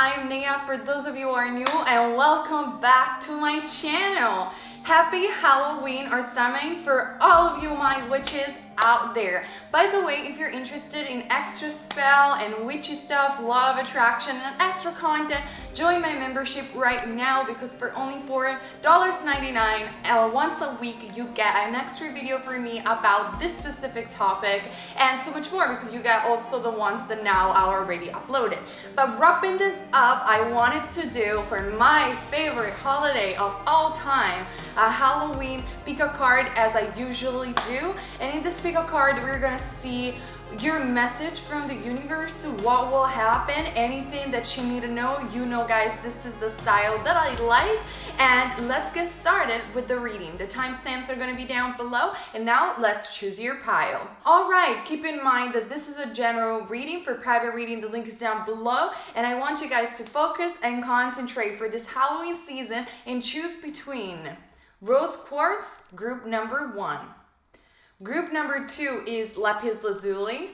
I am Nia for those of you who are new, and welcome back to my channel. Happy Halloween or Samhain for all of you my witches out there. By the way, if you're interested in extra spell and witchy stuff, law of attraction and extra content, join my membership right now because for only $4.99 once a week you get an extra video from me about this specific topic and so much more because you get also the ones that now are already uploaded. But wrapping this up, I wanted to do for my favorite holiday of all time a Halloween pick a card as I usually do, and in this pick a card we're gonna see your message from the universe, what will happen, anything that you need to know. You know guys, this is the style that I like, and let's get started with the reading. The timestamps are going to be down below, and now let's choose your pile. Alright, keep in mind that this is a general reading. For private reading, the link is down below, and I want you guys to focus and concentrate for this Halloween season and choose between Rose Quartz, group number 1. Group number 2 is Lapis Lazuli.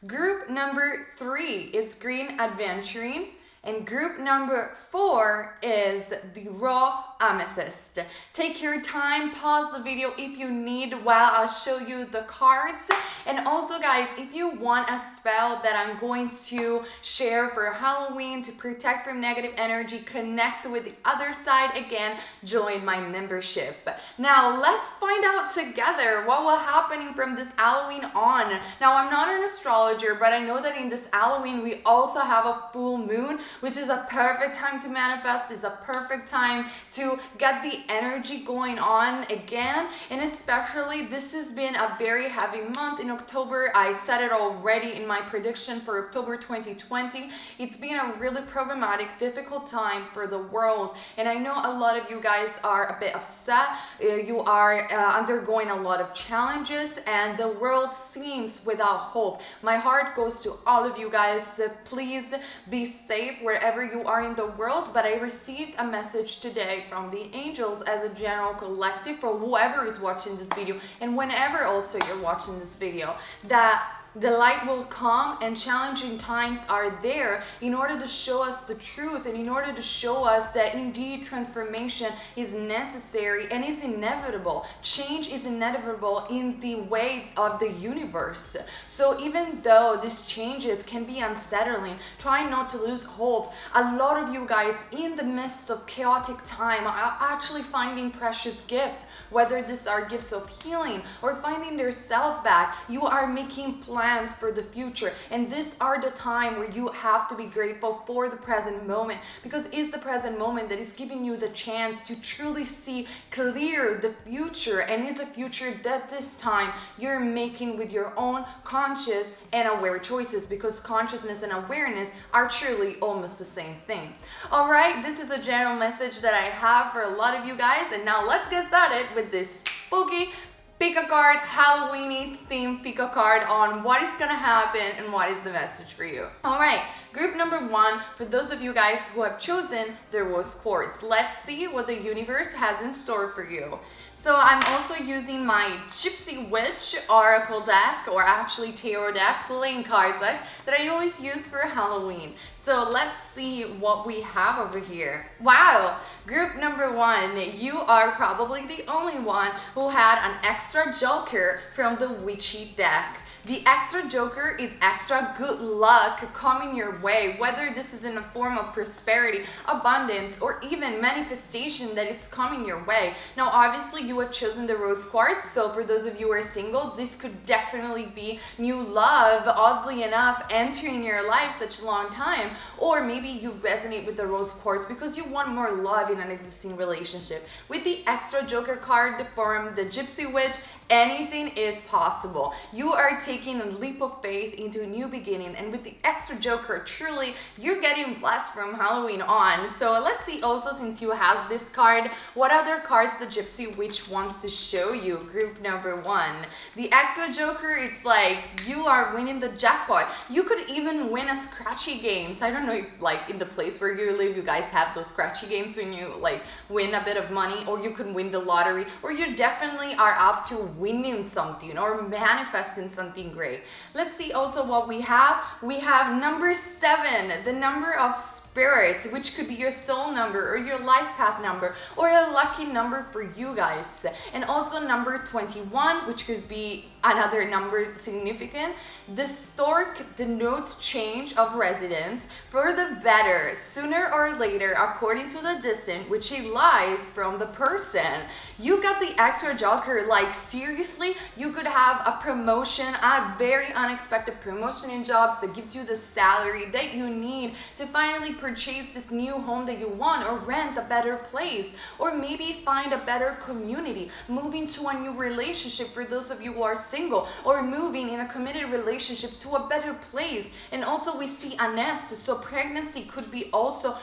Group number 3 is Green Adventuring. And group number 4 is the Raw Amethyst. Take your time, pause the video if you need while I'll show you the cards. And also guys, if you want a spell that I'm going to share for Halloween to protect from negative energy, connect with the other side again, join my membership. Now let's find out together what will happening from this Halloween on. Now I'm not an astrologer, but I know that in this Halloween we also have a full moon, which is a perfect time to manifest, is a perfect time to get the energy going on again. And especially this has been a very heavy month in October. I said it already in my prediction for October 2020. It's been a really problematic, difficult time for the world, and I know a lot of you guys are a bit upset. You are undergoing a lot of challenges and the world seems without hope. My heart goes to all of you guys. Please be safe wherever you are in the world. But I received a message today from the angels as a general collective for whoever is watching this video, and whenever also you're watching this video, that the light will come and challenging times are there in order to show us the truth and in order to show us that indeed transformation is necessary and is inevitable. Change is inevitable in the way of the universe. So even though these changes can be unsettling, try not to lose hope. A lot of you guys in the midst of chaotic time are actually finding precious gift, whether these are gifts of healing or finding their self back. You are making plans for the future, and these are the time where you have to be grateful for the present moment, because it's the present moment that is giving you the chance to truly see clear the future, and it's a future that this time you're making with your own conscious and aware choices, because consciousness and awareness are truly almost the same thing. All right, this is a general message that I have for a lot of you guys, and now let's get started with this spooky pick a card, Halloweeny theme pick a card on what is gonna happen and what is the message for you. All right, group number 1, for those of you guys who have chosen the Rose Quartz, let's see what the universe has in store for you. So I'm also using my Gypsy Witch Oracle deck, or actually Tarot deck, playing card deck that I always use for Halloween. So let's see what we have over here. Wow, group number 1, you are probably the only one who had an extra joker from the Witchy deck. The extra joker is extra good luck coming your way, whether this is in a form of prosperity, abundance, or even manifestation that it's coming your way. Now obviously you have chosen the Rose Quartz, so for those of you who are single, this could definitely be new love, oddly enough, entering your life such a long time. Or maybe you resonate with the Rose Quartz because you want more love in an existing relationship. With the extra joker card from the Gypsy Witch, anything is possible. You are taking a leap of faith into a new beginning, and with the extra joker, truly you're getting blessed from Halloween on. So let's see also, since you have this card, what other cards the Gypsy Witch wants to show you. Group number 1, the extra joker, it's like you are winning the jackpot. You could even win a scratchy games. I don't know if like in the place where you live you guys have those scratchy games when you like win a bit of money, or you can win the lottery, or you definitely are up to winning something or manifesting something great. Let's see also what we have. We have number 7, the number of spirits, which could be your soul number or your life path number or a lucky number for you guys. And also number 21, which could be another number significant. The stork denotes change of residence for the better sooner or later according to the distance which it lies from the person. You got the extra joker, like seriously, you could have a promotion, a very unexpected promotion in jobs that gives you the salary that you need to finally purchase this new home that you want, or rent a better place, or maybe find a better community, moving to a new relationship for those of you who are single, or moving in a committed relationship to a better place. And also we see a nest, so pregnancy could be also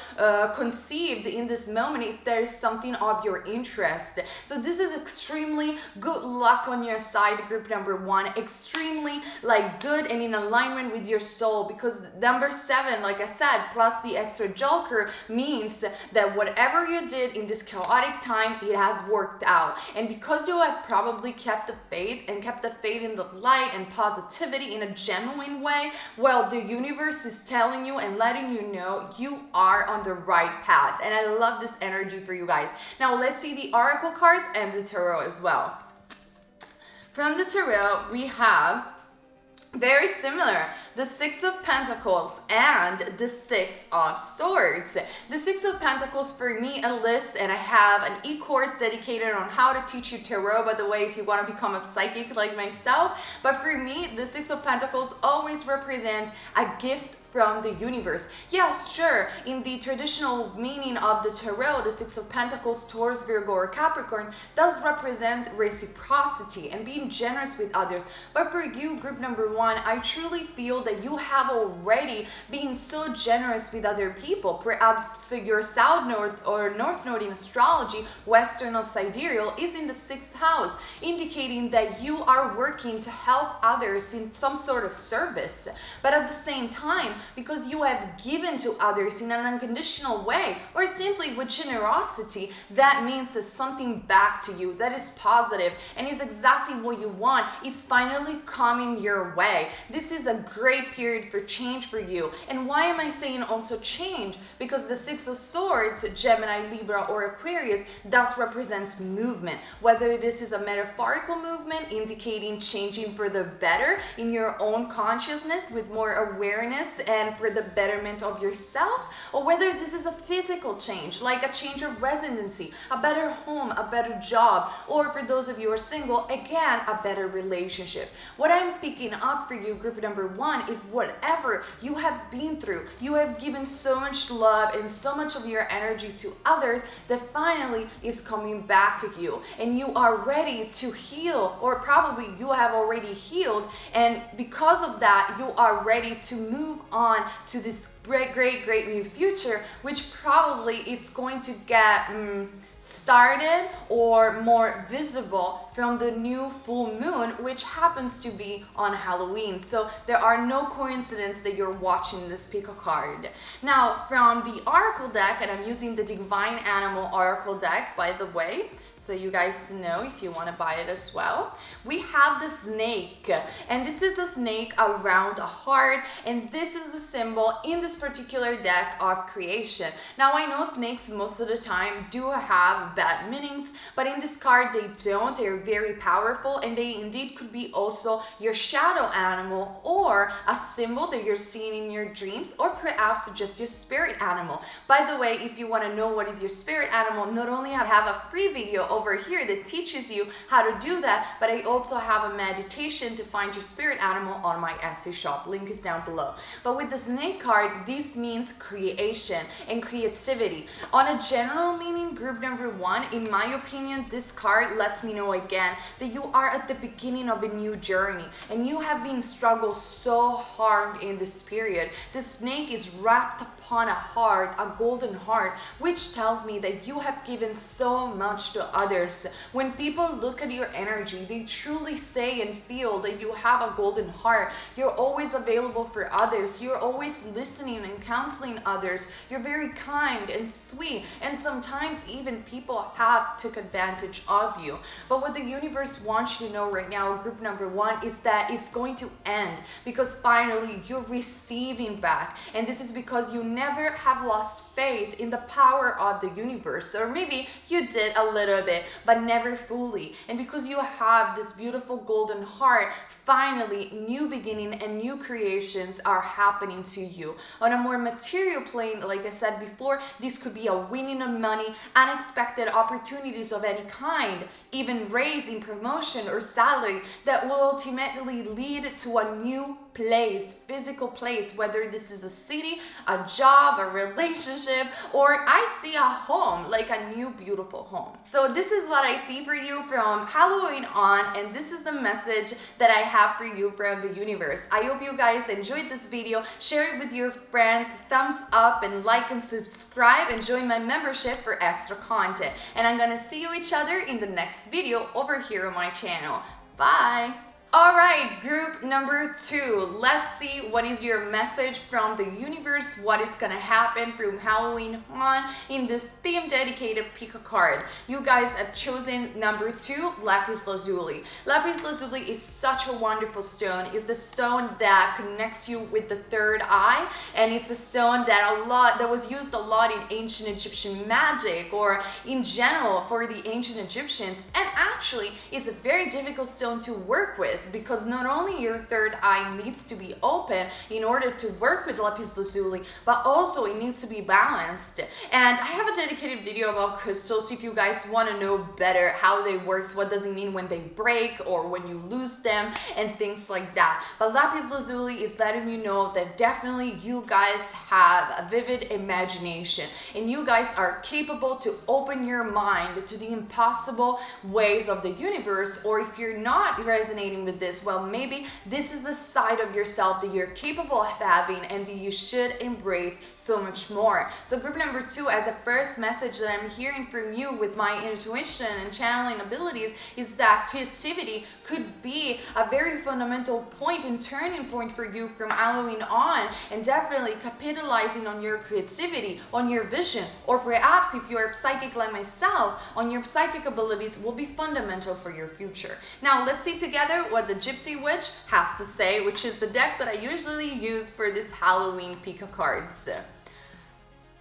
conceived in this moment if there is something of your interest. So this is extremely good luck on your side, group number 1, extremely like good and in alignment with your soul, because number 7, like I said, plus the extra joker means that whatever you did in this chaotic time, it has worked out. And because you have probably kept the faith and kept the faith in the light and positivity in a genuine way, well, the universe is telling you and letting you know you are on the right path. And I love this energy for you guys. Now let's see the oracle cards and the tarot as well. From the tarot, we have very similar, the 6 of Pentacles and the 6 of Swords. The 6 of Pentacles, for me, a list, and I have an e-course dedicated on how to teach you tarot, by the way, if you want to become a psychic like myself. But for me, the 6 of Pentacles always represents a gift from the universe. Yes, sure, in the traditional meaning of the tarot, the 6 of Pentacles, Taurus, Virgo, or Capricorn does represent reciprocity and being generous with others. But for you, group number 1, I truly feel that you have already been so generous with other people. Perhaps your South Node or North Node in astrology, Western or Sidereal, is in the 6th house, indicating that you are working to help others in some sort of service. But at the same time, because you have given to others in an unconditional way, or simply with generosity, that means there's something back to you that is positive and is exactly what you want. It's finally coming your way. This is a great period for change for you. And why am I saying also change? Because the 6 of Swords, Gemini, Libra, or Aquarius, thus represents movement. Whether this is a metaphorical movement indicating changing for the better in your own consciousness with more awareness and for the betterment of yourself, or whether this is a physical change, like a change of residency, a better home, a better job, or for those of you who are single, again, a better relationship. What I'm picking up for you, group number 1, is whatever you have been through, you have given so much love and so much of your energy to others that finally is coming back at you, and you are ready to heal, or probably you have already healed, and because of that, you are ready to move on to this great new future, which probably it's going to get started or more visible from the new full moon, which happens to be on Halloween. So there are no coincidence that you're watching this pick a card. Now, from the oracle deck, and I'm using the Divine Animal Oracle deck, by the way, so you guys know if you want to buy it as well. We have the snake, and this is the snake around a heart, and this is the symbol in this particular deck of creation. Now, I know snakes most of the time do have bad meanings, but in this card they don't. They're very powerful, and they indeed could be also your shadow animal, or a symbol that you're seeing in your dreams, or perhaps just your spirit animal. By the way, if you want to know what is your spirit animal, not only have a free video over here that teaches you how to do that, but I also have a meditation to find your spirit animal on my Etsy shop. Link is down below. But with the snake card, this means creation and creativity. On a general meaning, group number 1, in my opinion, this card lets me know again that you are at the beginning of a new journey, and you have been struggled so hard in this period. The snake is wrapped upon a heart, a golden heart, which tells me that you have given so much to others. When people look at your energy, they truly say and feel that you have a golden heart. You're always available for others. You're always listening and counseling others. You're very kind and sweet, and sometimes even people have took advantage of you. But what the universe wants you to know right now, group number 1, is that it's going to end, because finally you're receiving back. And this is because you never have lost faith in the power of the universe, or maybe you did a little bit but never fully. And because you have this beautiful golden heart, finally new beginning and new creations are happening to you. On a more material plane, like I said before, this could be a winning of money, unexpected opportunities of any kind, even raising promotion or salary that will ultimately lead to a new place, physical place, whether this is a city, a job, a relationship, or I see a home, like a new beautiful home. So this is what I see for you from Halloween on, and this is the message that I have for you from the universe. I hope you guys enjoyed this video. Share it with your friends, thumbs up and like and subscribe, and join my membership for extra content. And I'm gonna see you each other in the next video over here on my channel. Bye! Alright, group number 2. Let's see what is your message from the universe, what is gonna happen from Halloween on in this theme dedicated pick a card. You guys have chosen number 2, lapis lazuli. Lapis lazuli is such a wonderful stone. It's the stone that connects you with the third eye, and it's a stone that was used a lot in ancient Egyptian magic, or in general for the ancient Egyptians, and actually is a very difficult stone to work with, because not only your third eye needs to be open in order to work with lapis lazuli, but also it needs to be balanced. And I have a dedicated video about crystals if you guys want to know better how they work, what does it mean when they break or when you lose them and things like that. But lapis lazuli is letting you know that definitely you guys have a vivid imagination, and you guys are capable to open your mind to the impossible ways of the universe. Or if you're not resonating with this, well, maybe this is the side of yourself that you're capable of having and that you should embrace so much more. So group number 2, as a first message that I'm hearing from you with my intuition and channeling abilities, is that creativity could be a very fundamental point and turning point for you from Halloween on, and definitely capitalizing on your creativity, on your vision, or perhaps if you are psychic like myself, on your psychic abilities will be fundamental for your future. Now let's see together what the Gypsy Witch has to say, which is the deck that I usually use for this Halloween pick a cards.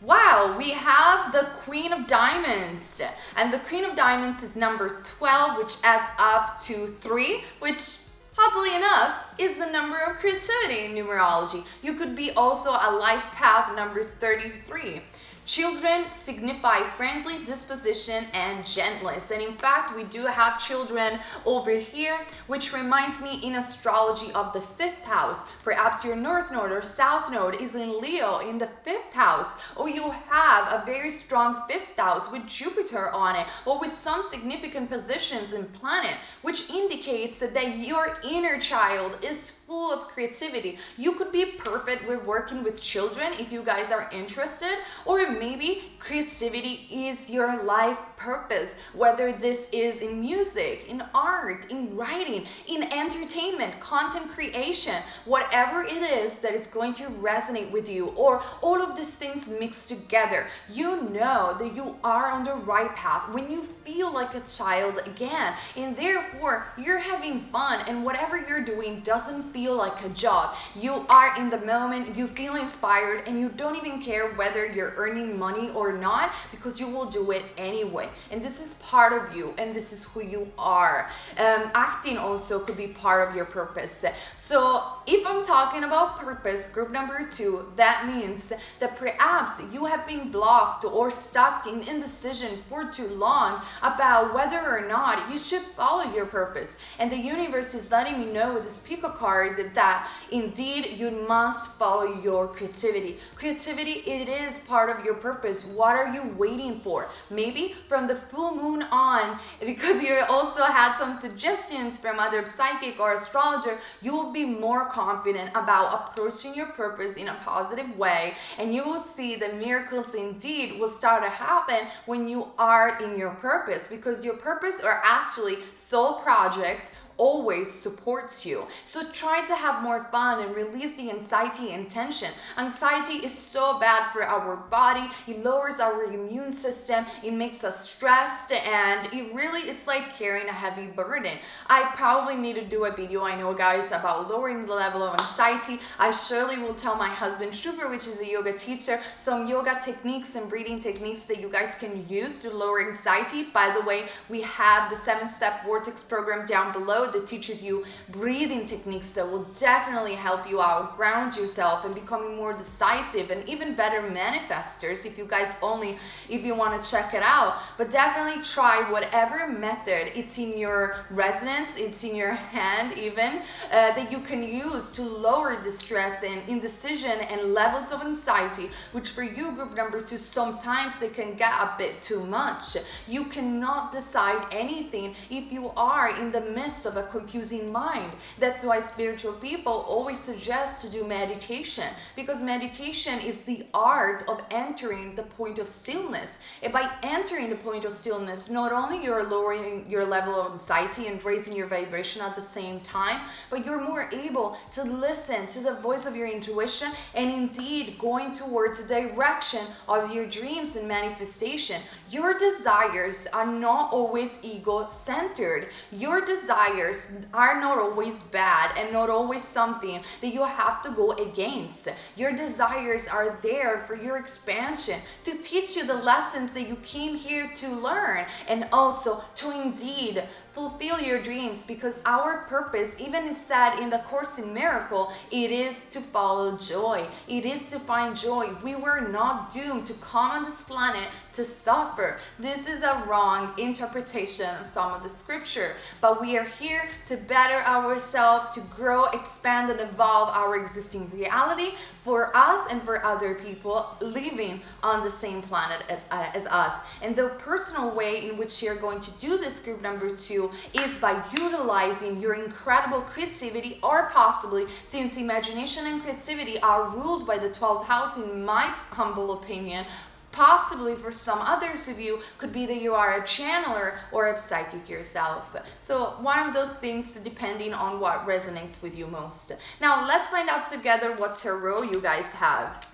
Wow, we have the Queen of Diamonds, and the Queen of Diamonds is number 12, which adds up to 3, which oddly enough is the number of creativity in numerology. You could be also a life path number 33. Children signify friendly disposition and gentleness, and in fact we do have children over here, which reminds me in astrology of the 5th house. Perhaps your north node or south node is in Leo in the 5th house, or you have a very strong 5th house with Jupiter on it, or with some significant positions in planet, which indicates that your inner child is full of creativity. You could be perfect with working with children if you guys are interested, or maybe creativity is your life purpose, whether this is in music, in art, in writing, in entertainment, content creation, whatever it is that is going to resonate with you, or all of these things mixed together. You know that you are on the right path when you feel like a child again, and therefore you're having fun, and whatever you're doing doesn't feel like a job. You are in the moment, you feel inspired, and you don't even care whether you're earning money or not, because you will do it anyway. And this is part of you, and this is who you are. Acting also could be part of your purpose. So if I'm talking about purpose, group number 2, that means that perhaps you have been blocked or stuck in indecision for too long about whether or not you should follow your purpose. And the universe is letting me know with this Pico card that indeed you must follow your creativity. Creativity, it is part of your purpose, what are you waiting for? Maybe from the full moon on, because you also had some suggestions from other psychic or astrologer, you will be more confident about approaching your purpose in a positive way, and you will see the miracles indeed will start to happen when you are in your purpose, because your purpose or actually soul project always supports you. So try to have more fun and release the anxiety and tension. Anxiety is so bad for our body. It lowers our immune system. It makes us stressed, and it's like carrying a heavy burden. I probably need to do a video, I know guys, about lowering the level of anxiety. I surely will tell my husband Trooper, which is a yoga teacher, some yoga techniques and breathing techniques that you guys can use to lower anxiety. By the way, we have the 7-step vortex program down below that teaches you breathing techniques that will definitely help you out, ground yourself, and becoming more decisive and even better manifestors if you want to check it out. But definitely try whatever method it's in your resonance, it's in your hand even, that you can use to lower the stress and indecision and levels of anxiety, which for you, group number 2, sometimes they can get a bit too much. You cannot decide anything if you are in the midst of a confusing mind. That's why spiritual people always suggest to do meditation, because meditation is the art of entering the point of stillness. And by entering the point of stillness, not only you're lowering your level of anxiety and raising your vibration at the same time, but you're more able to listen to the voice of your intuition and indeed going towards the direction of your dreams and manifestation. Your desires are not always ego-centered. Your desires are not always bad and not always something that you have to go against. Your desires are there for your expansion, to teach you the lessons that you came here to learn, and also to indeed fulfill your dreams, because our purpose, even is said in the Course in Miracle, it is to follow joy. It is to find joy. We were not doomed to come on this planet to suffer. This is a wrong interpretation of some of the scripture, but we are here to better ourselves, to grow, expand, and evolve our existing reality for us and for other people living on the same planet as us. And the personal way in which you're going to do this, group number 2, is by utilizing your incredible creativity, or possibly, since imagination and creativity are ruled by the 12th house, in my humble opinion, possibly for some others of you could be that you are a channeler or a psychic yourself. So one of those things, depending on what resonates with you most. Now let's find out together what tarot you guys have.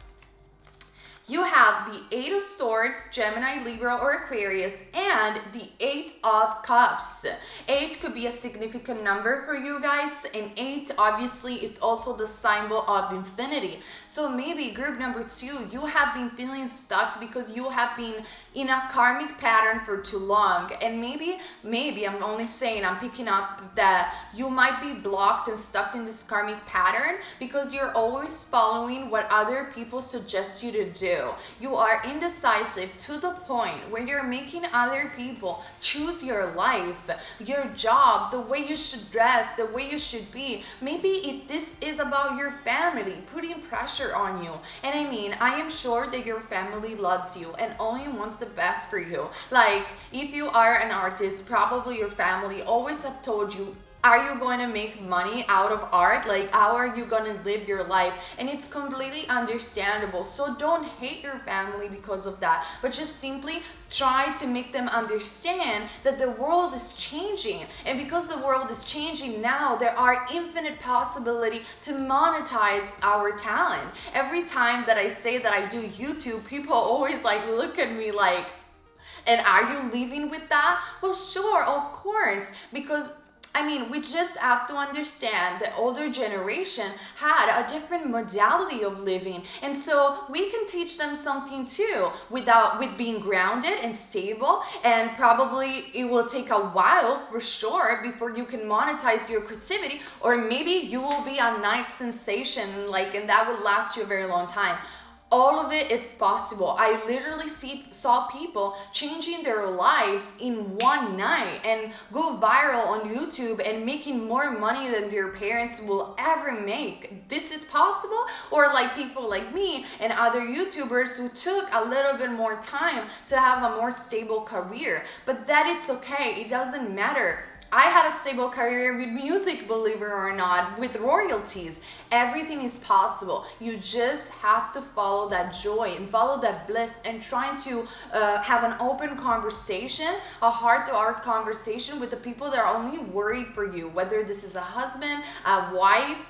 You have the 8 of Swords, Gemini, Libra, or Aquarius, and the 8 of Cups. 8 could be a significant number for you guys, and 8, obviously, it's also the symbol of infinity. So maybe group number 2, you have been feeling stuck because you have been in a karmic pattern for too long. And maybe, I'm only saying, I'm picking up that you might be blocked and stuck in this karmic pattern because you're always following what other people suggest you to do. You are indecisive to the point where you're making other people choose your life, your job, the way you should dress, the way you should be. Maybe this is about your family, putting pressure on you. And I mean, I am sure that your family loves you and only wants the best for you. Like, if you are an artist, probably your family always have told you, are you going to make money out of art? Like, how are you going to live your life? And it's completely understandable. So don't hate your family because of that, but just simply try to make them understand that the world is changing. And because the world is changing now, there are infinite possibility to monetize our talent. Every time that I say that I do YouTube, people always like look at me like, and are you living with that? Well, sure, of course, because I mean, we just have to understand the older generation had a different modality of living. And so we can teach them something too, with being grounded and stable. And probably it will take a while for sure before you can monetize your creativity, or maybe you will be a night sensation, and that will last you a very long time. all of it, it's possible. I literally saw people changing their lives in one night and go viral on YouTube and making more money than their parents will ever make. This is possible. Or like people like me and other YouTubers who took a little bit more time to have a more stable career. But that it's okay. It doesn't matter. I had a stable career with music, believe it or not, with royalties. Everything is possible. You just have to follow that joy and follow that bliss and trying to have an open conversation, a heart-to-heart conversation with the people that are only worried for you, whether this is a husband, a wife,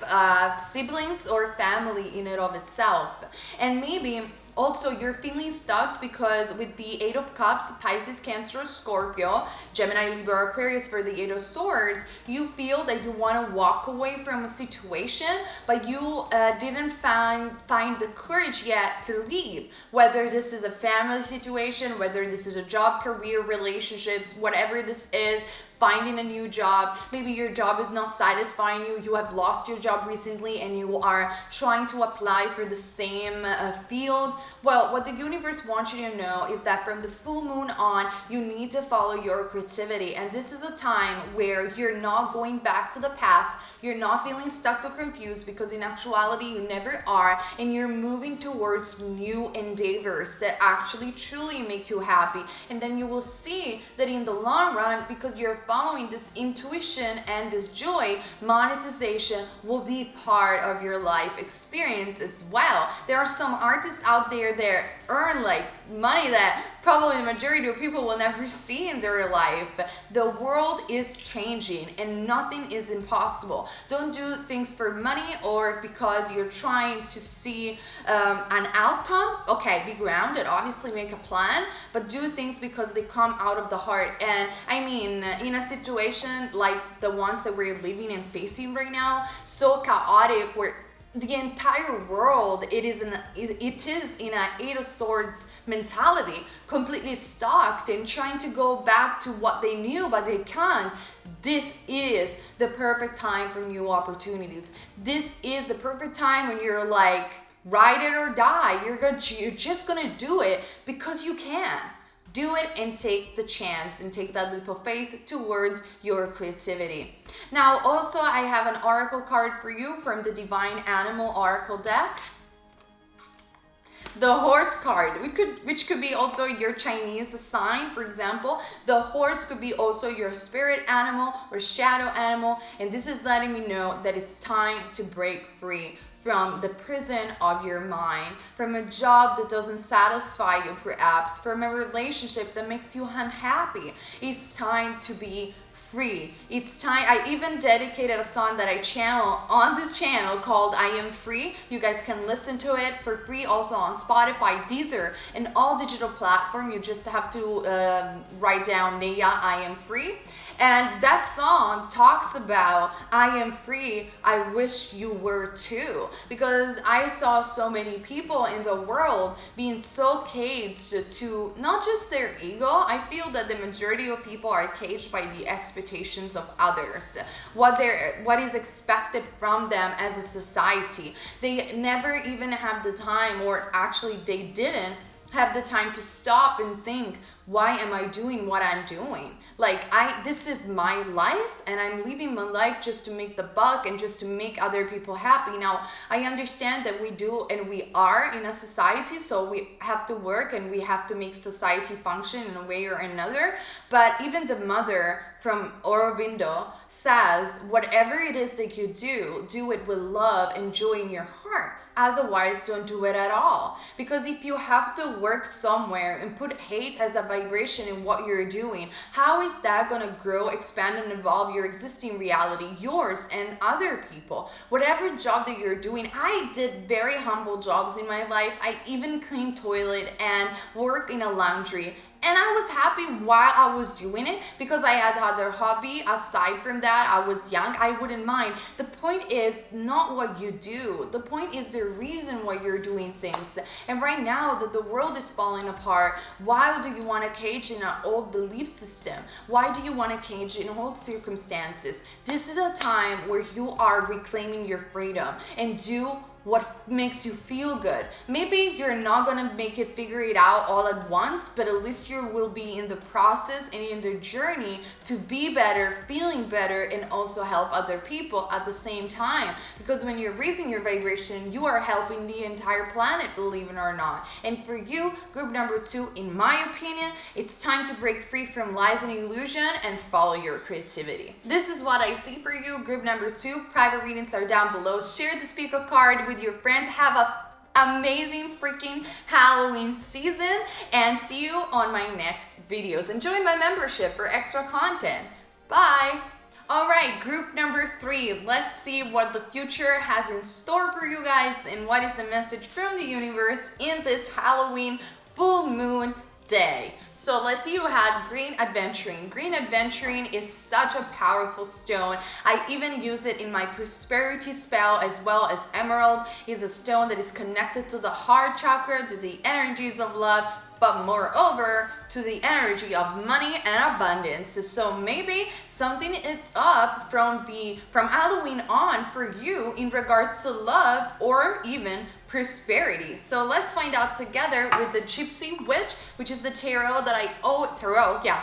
siblings, or family in and of itself. And maybe also, you're feeling stuck because with the Eight of Cups, Pisces, Cancer, Scorpio, Gemini, Libra, Aquarius for the Eight of Swords, you feel that you want to walk away from a situation, but you didn't find the courage yet to leave. Whether this is a family situation, whether this is a job, career, relationships, whatever this is, finding a new job, maybe your job is not satisfying you, you have lost your job recently and you are trying to apply for the same field. Well, what the universe wants you to know is that from the full moon on, you need to follow your creativity. And this is a time where you're not going back to the past, you're not feeling stuck or confused, because in actuality you never are, and you're moving towards new endeavors that actually truly make you happy. And then you will see that in the long run, because you're following this intuition and this joy, monetization will be part of your life experience as well. There are some artists out there that earn like money that probably the majority of people will never see in their life. The world is changing and nothing is impossible. Don't do things for money or because you're trying to see an outcome. Okay, be grounded, obviously make a plan, but do things because they come out of the heart. And I mean, in a situation like the ones that we're living and facing right now, so chaotic, where the entire world, it is in an Eight of Swords mentality, completely stuck and trying to go back to what they knew, but they can't. This is the perfect time for new opportunities. This is the perfect time when you're like, ride it or die. You're just gonna do it because you can. Do it and take the chance and take that leap of faith towards your creativity. Now, also, I have an oracle card for you from the Divine Animal Oracle deck. The horse card, which could be also your Chinese sign, for example. The horse could be also your spirit animal or shadow animal. And this is letting me know that it's time to break free from the prison of your mind, from a job that doesn't satisfy you perhaps, from a relationship that makes you unhappy. It's time to be free. It's time. I even dedicated a song that I channel on this channel called I Am Free. You guys can listen to it for free also on Spotify, Deezer, and all digital platforms. You just have to write down Neya, I Am Free. And that song talks about I am free, I wish you were too. Because I saw so many people in the world being so caged to not just their ego. I feel that the majority of people are caged by the expectations of others, what is expected from them as a society. They never even have the time, or actually they didn't have the time to stop and think, why am I doing what I'm doing? Like, this is my life and I'm living my life just to make the buck and just to make other people happy. Now, I understand that we do and we are in a society, so we have to work and we have to make society function in a way or another. But even the mother from Aurobindo says, whatever it is that you do it with love and joy in your heart. Otherwise, don't do it at all. Because if you have to work somewhere and put hate as a vibration in what you're doing, how is that going to grow, expand, and evolve your existing reality, yours and other people? Whatever job that you're doing, I did very humble jobs in my life. I even cleaned toilet and worked in a laundry. And I was happy while I was doing it because I had other hobby aside from that. I was young, I wouldn't mind. The point is not what you do. The point is the reason why you're doing things. And right now that the world is falling apart, why do you want to cage in an old belief system? Why do you want to cage in old circumstances? This is a time where you are reclaiming your freedom and do what makes you feel good. Maybe you're not gonna make it figure it out all at once, but at least you will be in the process and in the journey to be better, feeling better, and also help other people at the same time. Because when you're raising your vibration, you are helping the entire planet, believe it or not. And for you, group number 2, in my opinion, it's time to break free from lies and illusion and follow your creativity. This is what I see for you, group number 2. Private readings are down below. Share this pick a card with your friends. Have a amazing freaking Halloween season and see you on my next videos. And join my membership for extra content. Bye. All right, group number 3. Let's see what the future has in store for you guys and what is the message from the universe in this Halloween full moon day. So let's see, you had green adventuring. Green adventuring is such a powerful stone. I even use it in my prosperity spell, as well as emerald is a stone that is connected to the heart chakra, to the energies of love, but moreover to the energy of money and abundance. So maybe something is up from Halloween on for you in regards to love or even prosperity. So let's find out together with the Gypsy Witch, which is the tarot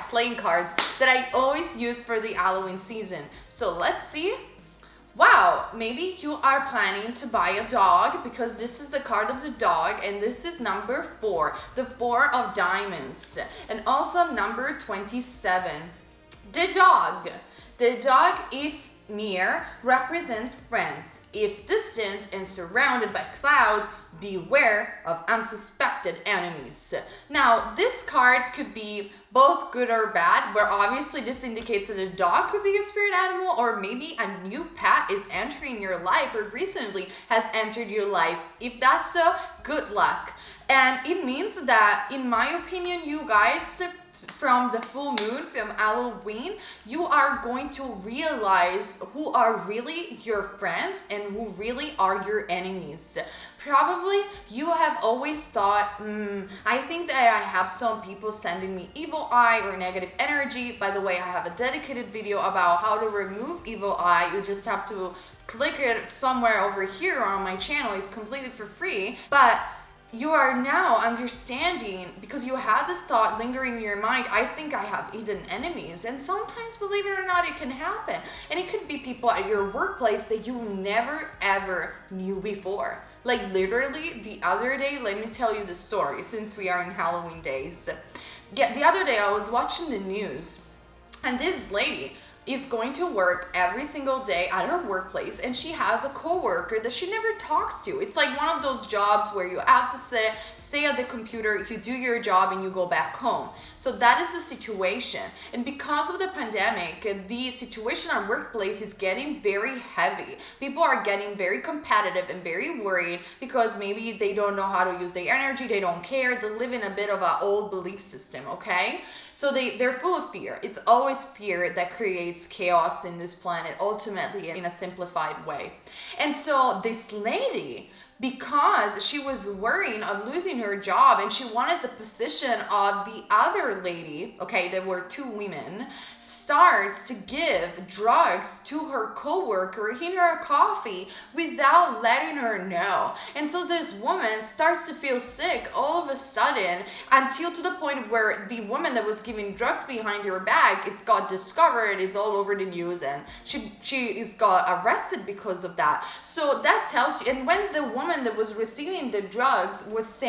playing cards that I always use for the Halloween season. So let's see. Wow, maybe you are planning to buy a dog, because this is the card of the dog, and this is number 4, the 4 of diamonds, and also number 27, the dog. The dog, if near, represents friends. If distant and surrounded by clouds, beware of unsuspected enemies. Now, this card could be both good or bad, where obviously this indicates that a dog could be your spirit animal, or maybe a new pet is entering your life or recently has entered your life. If that's so, good luck. And it means that, in my opinion, you guys, from the full moon, from Halloween, you are going to realize who are really your friends and who really are your enemies. Probably you have always thought, I think that I have some people sending me evil eye or negative energy. By the way, I have a dedicated video about how to remove evil eye. You just have to click it somewhere over here on my channel. It's completely for free. But you are now understanding, because you had this thought lingering in your mind, I think I have hidden enemies. And sometimes, believe it or not, it can happen. And it could be people at your workplace that you never ever knew before. Like literally the other day, let me tell you the story, since we are in Halloween days. Yeah, the other day I was watching the news, and this lady is going to work every single day at her workplace, and she has a coworker that she never talks to. It's like one of those jobs where you have to stay at the computer, you do your job, and you go back home. So that is the situation. And because of the pandemic, the situation at workplace is getting very heavy. People are getting very competitive and very worried because maybe they don't know how to use their energy, they don't care, they live in a bit of an old belief system, okay? So they're full of fear. It's always fear that creates chaos in this planet, ultimately, in a simplified way. And so this lady, because she was worrying of losing her job and she wanted the position of the other lady, okay, there were 2 women, starts to give drugs to her coworker in her coffee without letting her know. And so this woman starts to feel sick all of a sudden, until to the point where the woman that was giving drugs behind her back, it's got discovered, it's all over the news, and she is got arrested because of that. So that tells you. And when the woman that was receiving the drugs was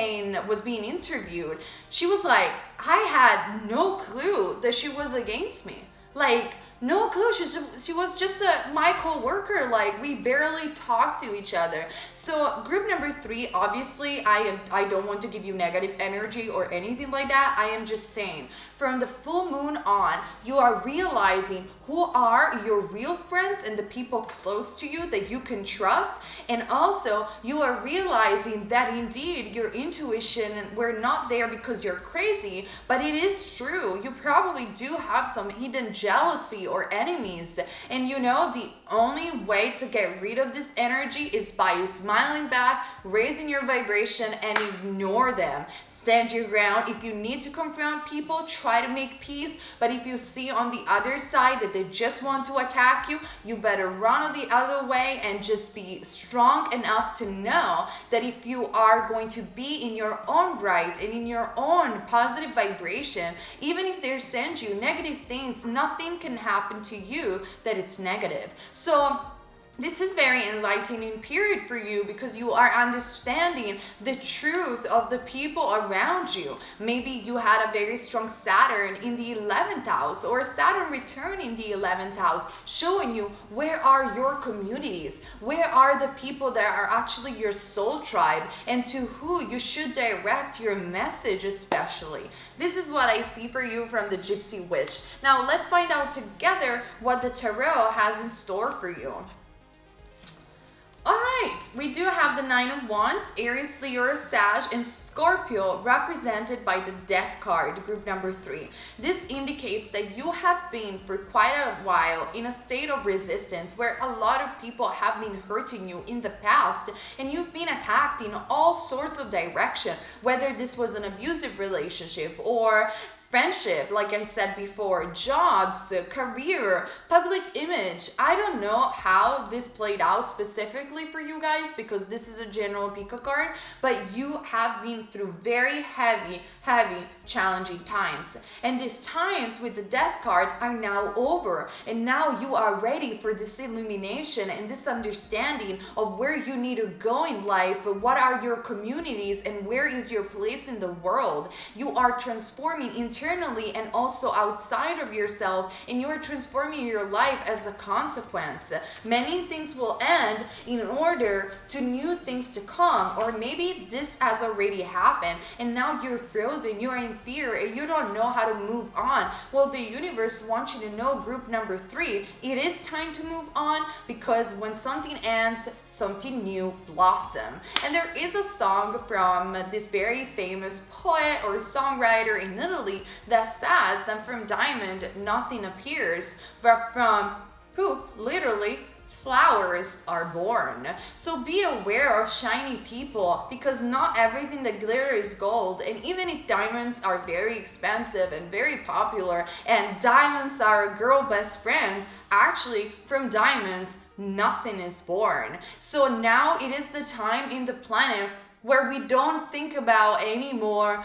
being interviewed, she was like, I had no clue that she was against me. Like, no clue. She was just my co-worker. Like, we barely talked to each other. So group number 3, obviously, I don't want to give you negative energy or anything like that. I am just saying, from the full moon on, you are realizing who are your real friends and the people close to you that you can trust. And also, you are realizing that indeed your intuition were not there because you're crazy, but it is true. You probably do have some hidden jealousy or enemies. And you know, the only way to get rid of this energy is by smiling back, raising your vibration, and ignore them. Stand your ground. If you need to confront people, try to make peace. But if you see on the other side that they just want to attack you, you better run on the other way and just be strong enough to know that if you are going to be in your own right and in your own positive vibration, even if they send you negative things, nothing can happen to you that it's negative. So this is very enlightening period for you because you are understanding the truth of the people around you. Maybe you had a very strong Saturn in the 11th house, or Saturn return in the 11th house, showing you where are your communities, where are the people that are actually your soul tribe, and to who you should direct your message especially. This is what I see for you from the Gypsy Witch. Now let's find out together what the Tarot has in store for you. Alright, we do have the Nine of Wands, Aries, Leo, Sag, and Scorpio represented by the Death card, group number 3. This indicates that you have been for quite a while in a state of resistance where a lot of people have been hurting you in the past, and you've been attacked in all sorts of direction, whether this was an abusive relationship or friendship, like I said before, jobs, career, public image. I don't know how this played out specifically for you guys because this is a general pico card, but you have been through very heavy, challenging times. And these times with the Death card are now over, and now you are ready for this illumination and this understanding of where you need to go in life, what are your communities, and where is your place in the world. You are transforming internally and also outside of yourself, and you are transforming your life as a consequence. Many things will end in order to new things to come, or maybe this has already happened and now you're frozen, you're in fear, and you don't know how to move on. Well, the universe wants you to know, group number 3, it is time to move on, because when something ends, something new blossom. And there is a song from this very famous poet or songwriter in Italy that says that from diamond nothing appears, but from poop, literally, flowers are born. So be aware of shiny people, because not everything that glitters is gold. And even if diamonds are very expensive and very popular, and diamonds are girl best friends, actually from diamonds nothing is born. So now it is the time in the planet where we don't think about anymore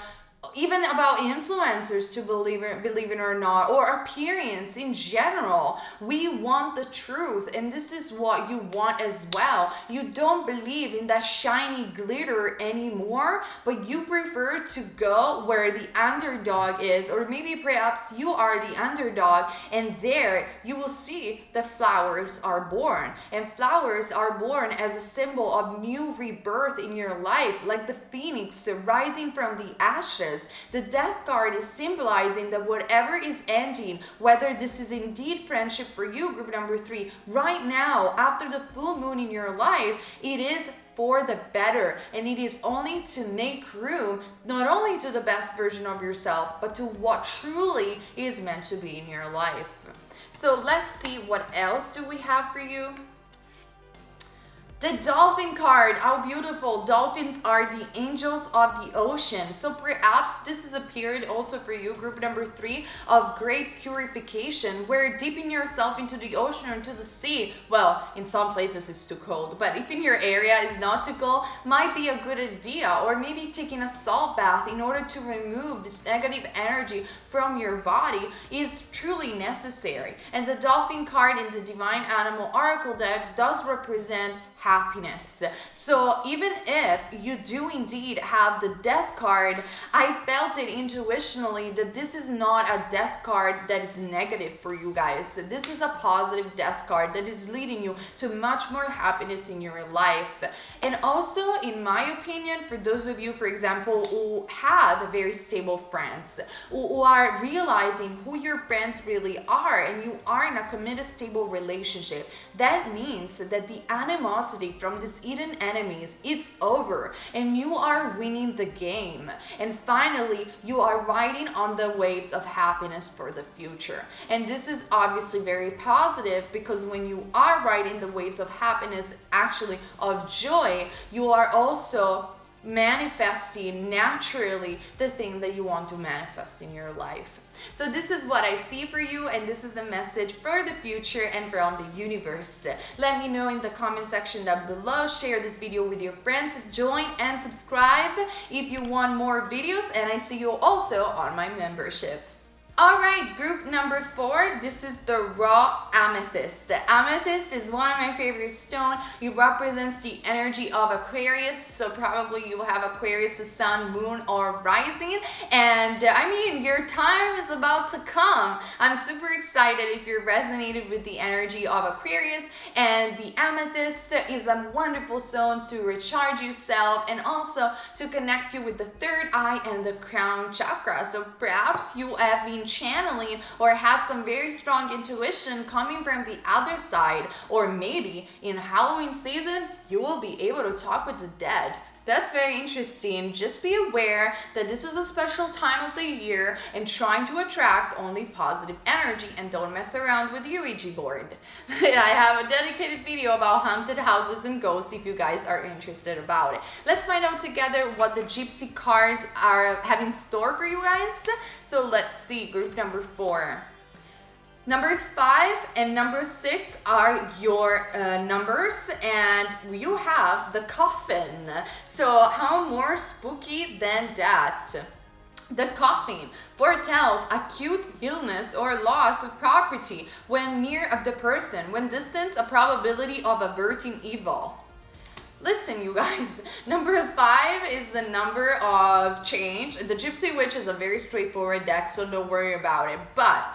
even about influencers, to believe it or not, or appearance in general. We want the truth, and this is what you want as well. You don't believe in that shiny glitter anymore, but you prefer to go where the underdog is, or maybe perhaps you are the underdog, and there you will see the flowers are born. And flowers are born as a symbol of new rebirth in your life, like the phoenix rising from the ashes. The Death card is symbolizing that whatever is ending, whether this is indeed friendship for you, group number 3, right now, after the full moon in your life, it is for the better, and it is only to make room not only to the best version of yourself, but to what truly is meant to be in your life. So let's see, what else do we have for you? The Dolphin card, how beautiful. Dolphins are the angels of the ocean. So perhaps this is a period also for you, group number 3, of great purification, where dipping yourself into the ocean or into the sea, well, in some places it's too cold, but if in your area is not too cold, might be a good idea. Or maybe taking a salt bath in order to remove this negative energy from your body is truly necessary. And the Dolphin card in the Divine Animal Oracle deck does represent happiness. So even if you do indeed have the Death card, I felt it intuitionally that this is not a Death card that is negative for you guys. This is a positive Death card that is leading you to much more happiness in your life. And also, in my opinion, for those of you, for example, who have very stable friends, who are realizing who your friends really are, and you are in a committed, stable relationship, that means that the animosity from these hidden enemies, it's over, and you are winning the game. And finally, you are riding on the waves of happiness for the future. And this is obviously very positive, because when you are riding the waves of happiness, actually of joy, you are also manifesting naturally the thing that you want to manifest in your life. So this is what I see for you, and this is the message for the future and from the universe. Let me know in the comment section down below. Share this video with your friends. Join and subscribe if you want more videos, and I see you also on my membership. Alright, group number 4, this is the raw amethyst. The amethyst is one of my favorite stones. It represents the energy of Aquarius, so probably you have Aquarius, the sun, moon, or rising. And I mean, your time is about to come. I'm super excited if you're resonated with the energy of Aquarius. And the amethyst is a wonderful stone to recharge yourself and also to connect you with the third eye and the crown chakra. So perhaps you have been channeling or had some very strong intuition coming from the other side, or maybe in Halloween season you will be able to talk with the dead. That's very interesting. Just be aware that this is a special time of the year and trying to attract only positive energy, and don't mess around with your Ouija board. I have a dedicated video about haunted houses and ghosts if you guys are interested about it. Let's find out together what the Gypsy cards have in store for you guys. So let's see, group number 4. Number 5 and number 6 are your numbers, and you have the coffin. So how more spooky than that? The coffin foretells acute illness or loss of property when near of the person, when distance a probability of averting evil. Listen, you guys, number 5 is the number of change. The Gypsy Witch is a very straightforward deck, so don't worry about it. But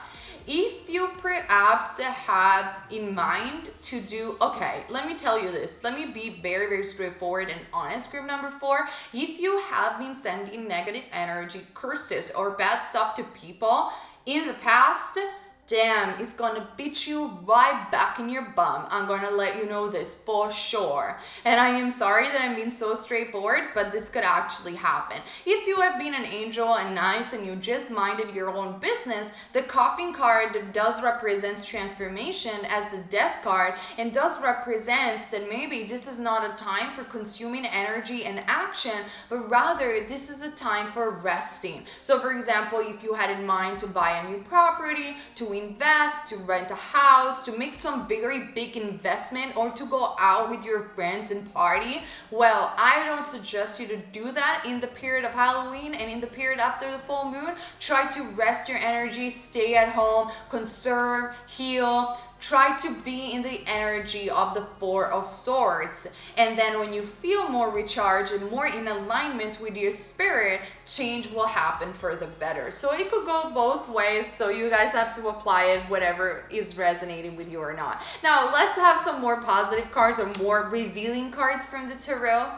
if you perhaps have in mind to do, okay, let me tell you this. Let me be very, very straightforward and honest, group number 4. If you have been sending negative energy, curses, or bad stuff to people in the past, damn, it's gonna beat you right back in your bum. I'm gonna let you know this for sure. And I am sorry that I'm being so straightforward, but this could actually happen. If you have been an angel and nice and you just minded your own business, the coffin card does represent transformation as the death card, and does represent that maybe this is not a time for consuming energy and action, but rather this is a time for resting. So for example, if you had in mind to buy a new property, to invest, to rent a house, to make some very big investment, or to go out with your friends and party, well, I don't suggest you to do that in the period of Halloween and in the period after the full moon. Try to rest your energy, stay at home, conserve, heal. Try to be in the energy of the 4 of Swords. And then when you feel more recharged and more in alignment with your spirit, change will happen for the better. So it could go both ways. So you guys have to apply it, whatever is resonating with you or not. Now let's have some more positive cards or more revealing cards from the tarot.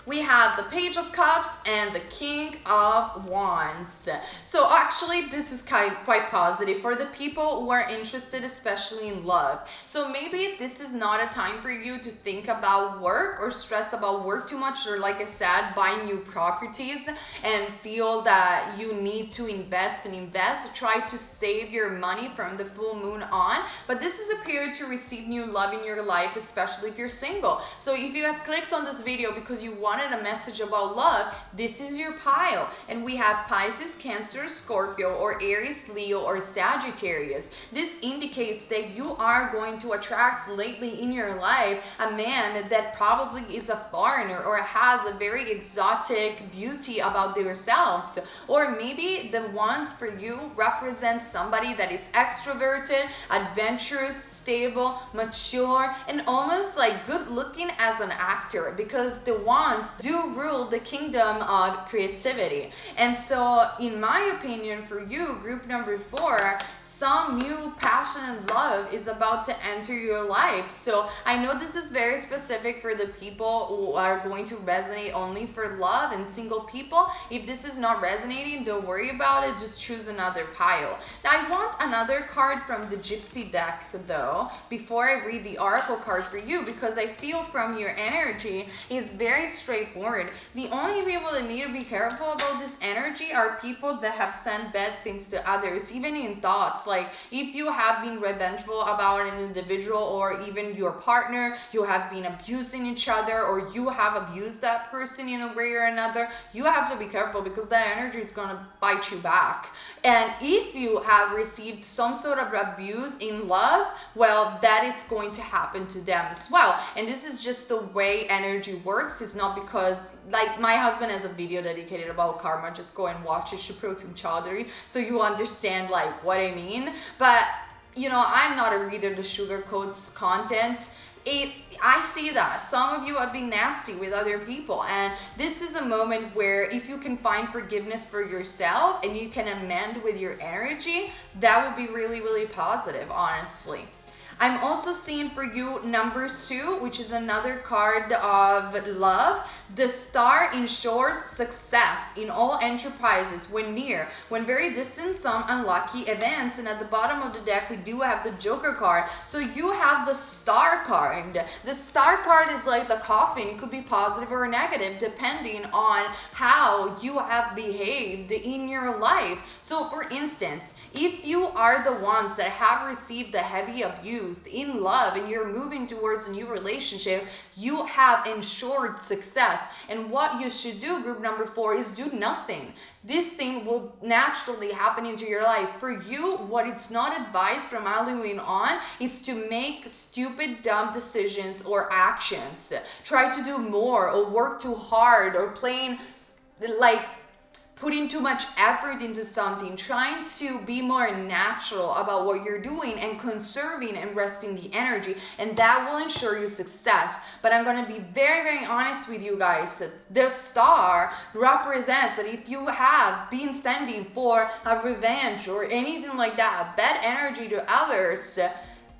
We have the Page of Cups and the King of Wands. So actually this is quite positive for the people who are interested, especially in love. So maybe this is not a time for you to think about work or stress about work too much, or like I said, buy new properties and feel that you need to invest and invest. Try to save your money from the full moon on. But this is a period to receive new love in your life, especially if you're single. So if you have clicked on this video because you want a message about love, this is your pile. And we have Pisces, Cancer, Scorpio, or Aries, Leo, or Sagittarius. This indicates that you are going to attract lately in your life a man that probably is a foreigner or has a very exotic beauty about themselves. Or maybe the ones for you represent somebody that is extroverted, adventurous, stable, mature, and almost like good looking as an actor, because the Wands wants do rule the kingdom of creativity. And so in my opinion, for you, group number 4, some new passion and love is about to enter your life. So I know this is very specific for the people who are going to resonate only for love and single people. If this is not resonating, don't worry about it, just choose another pile. Now I want another card from the Gypsy deck though, before I read the Oracle card for you, because I feel from your energy is very straightforward. The only people that need to be careful about this energy are people that have sent bad things to others, even in thoughts. Like if you have been revengeful about an individual or even your partner, you have been abusing each other, or you have abused that person in a way or another, you have to be careful, because that energy is going to bite you back. And if you have received some sort of abuse in love, well, that it's going to happen to them as well. And this is just the way energy works. It's not because, like, my husband has a video dedicated about karma. Just go and watch it, Suprotim Chaudhary, so you understand like what I mean. But you know, I'm not a reader that sugarcoats content. I see that some of you have been nasty with other people, and this is a moment where if you can find forgiveness for yourself and you can amend with your energy, that would be really, really positive, honestly. I'm also seeing for you number 2, which is another card of love. The star ensures success in all enterprises when near, when very distant, some unlucky events. And at the bottom of the deck, we do have the Joker card. So you have the star card. The star card is like the coffin. It could be positive or negative depending on how you have behaved in your life. So for instance, if you are the ones that have received the heavy abuse in love and you're moving towards a new relationship, you have ensured success. And what you should do, group number 4, is do nothing. This thing will naturally happen into your life. For you, what it's not advised from Halloween on is to make stupid, dumb decisions or actions. Try to do more or work too hard or playing like putting too much effort into something, trying to be more natural about what you're doing and conserving and resting the energy, and that will ensure you success. But I'm going to be very, very honest with you guys. The star represents that if you have been sending for a revenge or anything like that, bad energy to others,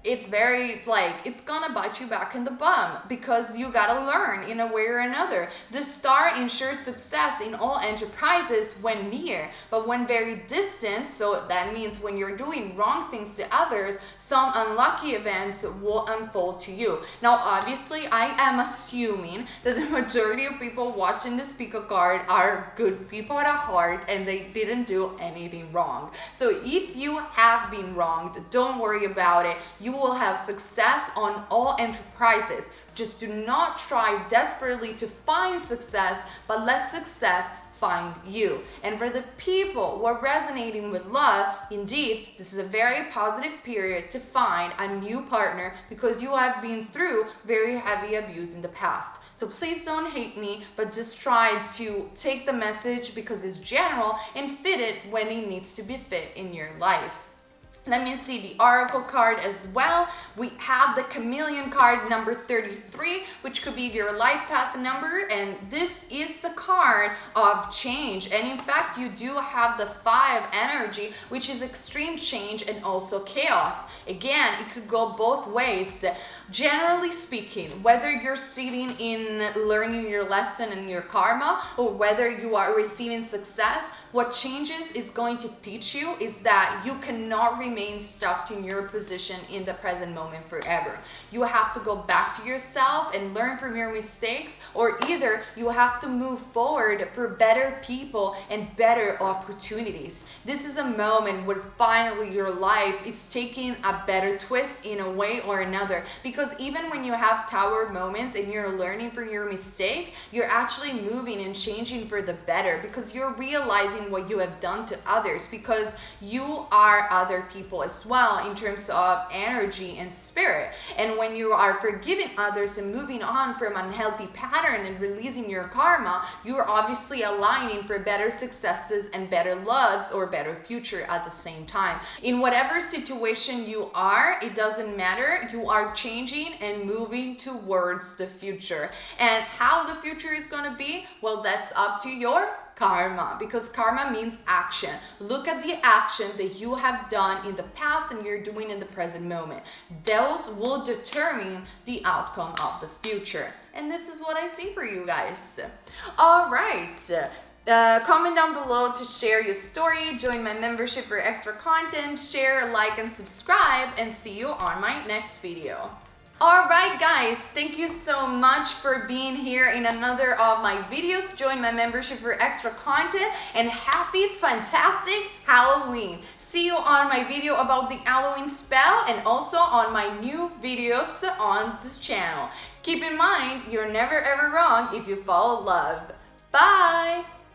it's very it's gonna bite you back in the bum, because you gotta learn in a way or another. The star ensures success in all enterprises when near, but when very distant, so that means when you're doing wrong things to others, some unlucky events will unfold to you. Now, obviously, I am assuming that the majority of people watching this Pico card are good people at heart and they didn't do anything wrong. So if you have been wronged, don't worry about it. You will have success on all enterprises. Just do not try desperately to find success, but let success find you. And for the people who are resonating with love, indeed, this is a very positive period to find a new partner, because you have been through very heavy abuse in the past. So please don't hate me, but just try to take the message because it's general and fit it when it needs to be fit in your life. Let me see the Oracle card as well. We have the Chameleon card number 33, which could be your life path number, and this is the card of change. And in fact, you do have the 5 energy, which is extreme change and also chaos. Again, it could go both ways. Generally speaking, whether you're sitting in learning your lesson and your karma, or whether you are receiving success, what changes is going to teach you is that you cannot remain stuck in your position in the present moment forever. You have to go back to yourself and learn from your mistakes, or either you have to move forward for better people and better opportunities. This is a moment where finally your life is taking a better twist in a way or another, because even when you have tower moments and you're learning from your mistake, you're actually moving and changing for the better, because you're realizing what you have done to others, because you are other people's people as well in terms of energy and spirit. And when you are forgiving others and moving on from unhealthy pattern and releasing your karma, you're obviously aligning for better successes and better loves or better future at the same time. In whatever situation you are, it doesn't matter. You are changing and moving towards the future. And how the future is going to be, well, that's up to your karma, because karma means action. Look at the action that you have done in the past and you're doing in the present moment. Those will determine the outcome of the future. And this is what I see for you guys. All right. Comment down below to share your story, join my membership for extra content, share, like, and subscribe, and see you on my next video. Alright guys, thank you so much for being here in another of my videos. Join my membership for extra content, and happy fantastic Halloween. See you on my video about the Halloween spell and also on my new videos on this channel. Keep in mind, you're never ever wrong if you follow love. Bye!